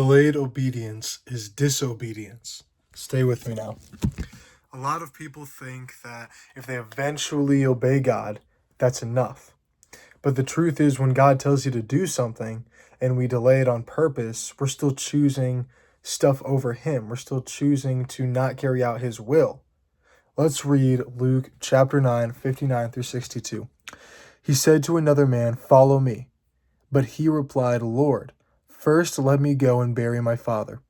Delayed obedience is disobedience. Stay with me now. A lot of people think that if they eventually obey God, that's enough. But the truth is, when God tells you to do something and we delay it on purpose, we're still choosing stuff over Him. We're still choosing to not carry out His will. Let's read Luke chapter 9, 59 through 62. He said to another man, "Follow me." But he replied, "Lord, first let me go and bury my father."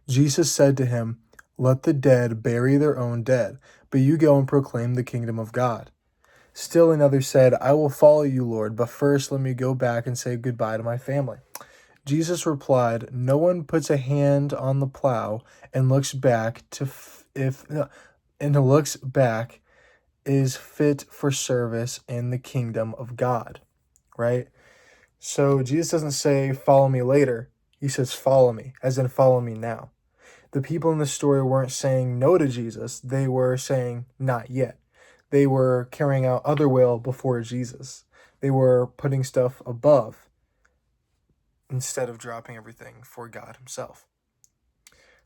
Jesus said to him, "Let the dead bury their own dead, but you go and proclaim the kingdom of God." Still another said, "I will follow you, Lord, but first let me go back and say goodbye to my family." Jesus replied, "No one puts a hand on the plow and looks back is fit for service in the kingdom of God." Right? So Jesus doesn't say, "Follow me later." He says, "Follow me," as in follow me now. The people in the story weren't saying no to Jesus. They were saying, "Not yet." They were carrying out other will before Jesus. They were putting stuff above instead of dropping everything for God Himself.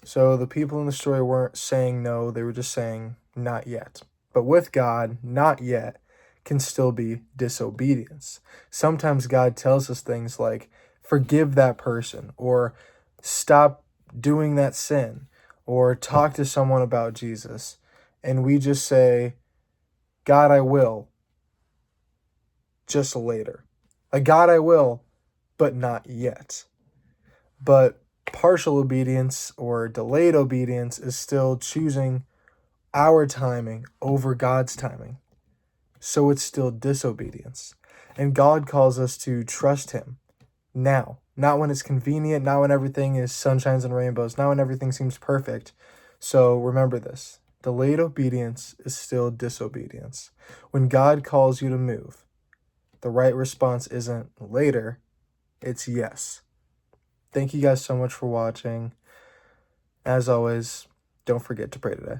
So the people in the story weren't saying no. They were just saying, "Not yet." But with God, "not yet" can still be disobedience. Sometimes God tells us things like, forgive that person, or stop doing that sin, or talk to someone about Jesus. And we just say, "God, I will," just later. Like, "God, I will," but not yet. But partial obedience or delayed obedience is still choosing our timing over God's timing. So it's still disobedience. And God calls us to trust Him now, not when it's convenient, not when everything is sunshines and rainbows, not when everything seems perfect. So remember this: delayed obedience is still disobedience. When God calls you to move, the right response isn't later, it's yes. Thank you guys so much for watching. As always, don't forget to pray today.